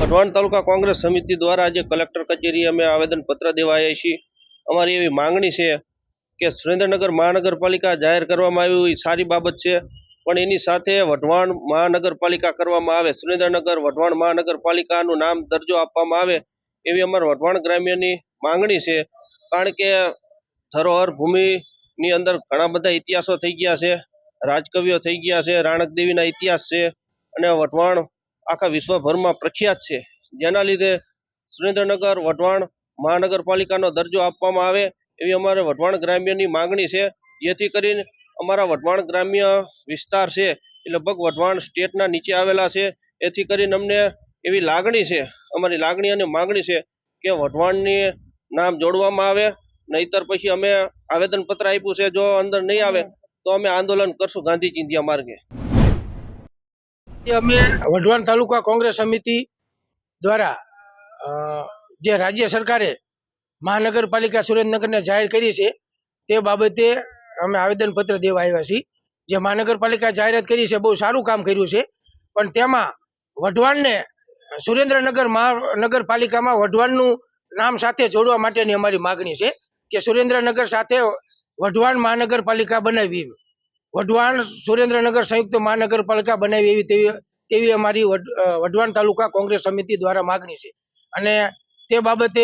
વઢવાણ તાલુકા કોંગ્રેસ સમિતિ દ્વારા આજે કલેક્ટર કચેરીએ અમે આવેદનપત્ર દેવા આવ્યા છીએ। અમારી એવી માંગણી છે કે સુરેન્દ્રનગર મહાનગરપાલિકા જાહેર કરવામાં આવી એ સારી બાબત છે, પણ એની સાથે વઢવાણ મહાનગરપાલિકા કરવામાં આવે, સુરેન્દ્રનગર વઢવાણ મહાનગરપાલિકાનું નામ દરજ્જો આપવામાં આવે એવી અમારા વઢવાણ ગ્રામ્યની માંગણી છે। કારણ કે ધરોહર ભૂમિની અંદર ઘણા બધા ઇતિહાસો થઈ ગયા છે, રાજકવિઓ થઈ ગયા છે, રાણક દેવીના ઇતિહાસ છે અને વઢવાણ આખા વિશ્વભરમાં પ્રખ્યાત છે, જેના લીધે સુરેન્દ્રનગર વઢવાણ મહાનગરપાલિકાનો દરજ્જો આપવામાં આવે એવી અમારે વઢવાણ ગ્રામ્યની માંગણી છે। જેથી કરીને અમારા વઢવાણ ગ્રામ્ય વિસ્તાર છે એ લગભગ વઢવાણ સ્ટેટના નીચે આવેલા છે। એથી કરીને અમને એવી લાગણી છે, અમારી લાગણી અને માંગણી છે કે વઢવાણની નામ જોડવામાં આવે, નહીતર પછી અમે આવેદનપત્ર આપ્યું છે, જો અંદર નહીં આવે તો અમે આંદોલન કરશું ગાંધી ચિંધ્યા માર્ગે। અમે વઢવાણ તાલુકા કોંગ્રેસ સમિતિ દ્વારા જે રાજ્ય સરકારે મહાનગરપાલિકા સુરેન્દ્રનગરને જાહેર કરી છે તે બાબતે અમે આવેદનપત્ર દેવા આવ્યા છીએ। જે મહાનગરપાલિકા જાહેરાત કરી છે બહુ સારું કામ કર્યું છે, પણ તેમાં વઢવાણને સુરેન્દ્રનગર મહાનગરપાલિકામાં વઢવાણનું નામ સાથે જોડવા માટેની અમારી માગણી છે કે સુરેન્દ્રનગર સાથે વઢવાણ મહાનગરપાલિકા બનાવી, વઢવાણ સુરેન્દ્રનગર સંયુક્ત મહાનગરપાલિકા બનાવી એવી તેવી અમારી વઢવાણ તાલુકા કોંગ્રેસ સમિતિ દ્વારા માગણી છે। અને તે બાબતે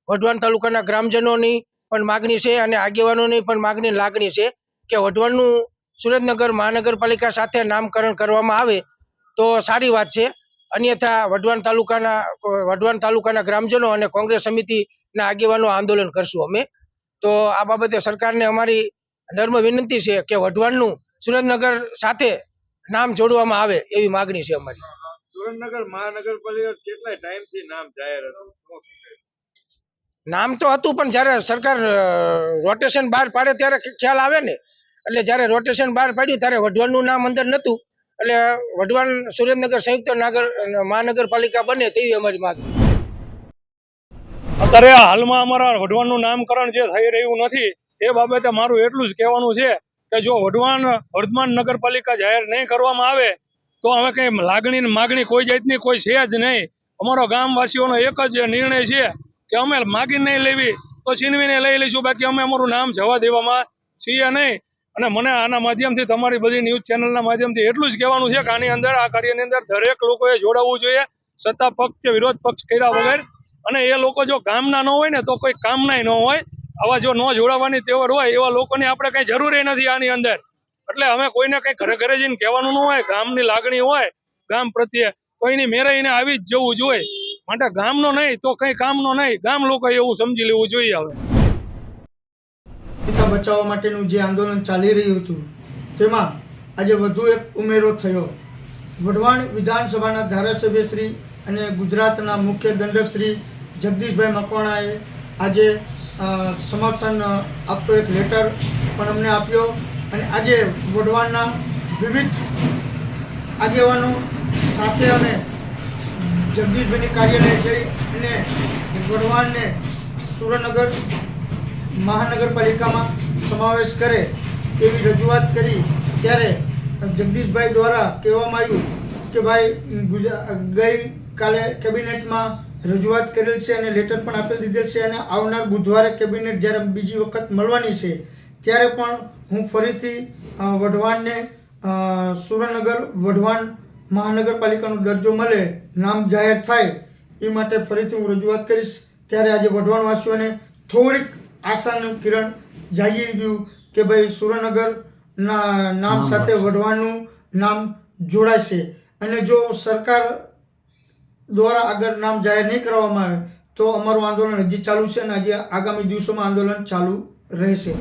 વઢવાણ તાલુકાના ગ્રામજનોની પણ માગણી છે અને આગેવાનોની પણ લાગણી છે કે વઢવાણનું સુરેન્દ્રનગર મહાનગરપાલિકા સાથે નામકરણ કરવામાં આવે તો સારી વાત છે, અન્યથા વઢવાણ તાલુકાના ગ્રામજનો અને કોંગ્રેસ સમિતિના આગેવાનો આંદોલન કરશું અમે। તો આ બાબતે સરકારને અમારી નમ્ર વિનંતી છે કે વઢવાણનું સુરેન્દ્રનગર સાથે નામ જોડવામાં આવે એવી માગણી છે અમારી। સુરેન્દ્રનગર મહાનગરપાલિકા કેટલા ટાઈમથી નામ જાહેર હતું? નામ તો હતું, પણ જ્યારે સરકાર રોટેશન બહાર પાડે ત્યારે ખ્યાલ આવે ને, એટલે જ્યારે રોટેશન બહાર પાડ્યું ત્યારે વઢવાણનું નામ અંદર નહોતું, એટલે વઢવાણ સુરેન્દ્રનગર સંયુક્ત મહાનગરપાલિકા બને તેવી અમારી માગણી છે। અત્યારે હાલમાં અમારા વઢવાણનું નામકરણ જે થઈ રહ્યું નથી એ બાબતે મારું એટલું જ કહેવાનું છે કે જો વઢવાણ વર્ધમાન નગરપાલિકા જાહેર નહીં કરવામાં આવે તો અમે કંઈ લાગણી માગણી કોઈ જાતની કોઈ છે જ નહીં। અમારો ગામવાસીઓનો એક જ નિર્ણય છે કે અમે માગી નહીં લેવી તો છીનવીને લઈ લઈશું, બાકી અમે અમારું નામ જવા દેવામાં છીએ નહીં। અને મને આના માધ્યમથી તમારી બધી ન્યૂઝ ચેનલના માધ્યમથી એટલું જ કહેવાનું છે કે આની અંદર આ કાર્યની અંદર દરેક લોકોએ જોડાવવું જોઈએ, સત્તા પક્ષ કે વિરોધ પક્ષ કર્યા વગર। અને એ લોકો જો ગામના ન હોય ને તો કોઈ કામના ન હોય, આવા જો ન જોડાવાની તેવડ હોય એવા લોકોની આપણે કઈ જરૂરી નથી આની અંદર। એટલે અમે કોઈને કઈ ઘરે ઘરે જઈને કહેવાનું ન હોય, ગામની લાગણી હોય ગામ પ્રત્યે તો એની મેરે એને આવી જ જવું જોઈએ, માટે ગામનો નહીં તો કઈ કામનો નહીં, ગામ લોકો એવું સમજી લેવું જોઈએ। હવે બચાવવા માટેનું જે આંદોલન ચાલી રહ્યું હતું તેમાં આજે વધુ એક ઉમેરો થયો। વઢવાણ વિધાનસભાના ધારાસભ્ય શ્રી અને ગુજરાતના મુખ્ય દંડક શ્રી જગદીશભાઈ મકવાણાએ આજે સમર્થન આપતો એક લેટર પણ અમને આપ્યો અને આજે વઢવાણના વિવિધ આગેવાનો સાથે અમે જગદીશભાઈની કાર્યાલય જઈ અને વઢવાણને સુરેન્દ્રનગર મહાનગરપાલિકામાં સમાવેશ કરે એવી રજૂઆત કરી ત્યારે જગદીશભાઈ દ્વારા કહેવામાં આવ્યું કે ભાઈ ગઈકાલે કેબિનેટમાં રજૂઆત કરેલ છે અને લેટર પણ આપી દીધેલ છે અને આવનાર બુધવારે કેબિનેટ જ્યારે બીજી વખત મળવાની છે ત્યારે પણ હું ફરીથી વઢવાણને સુરેન્દ્રનગર વઢવાણ મહાનગરપાલિકાનો દરજ્જો મળે, નામ જાહેર થાય એ માટે ફરીથી હું રજૂઆત કરીશ। ત્યારે આજે વઢવાણવાસીઓને થોડીક આશાનું કિરણ જાગી ગયું કે ભાઈ સુરેન્દ્રનગરના નામ સાથે વઢવાણનું નામ જોડાશે અને જો સરકાર દ્વારા આગળ નામ જાહેર નહીં કરવામાં આવે તો અમારું આંદોલન હજી ચાલુ છે અને આજે આગામી દિવસોમાં આંદોલન ચાલુ રહેશે।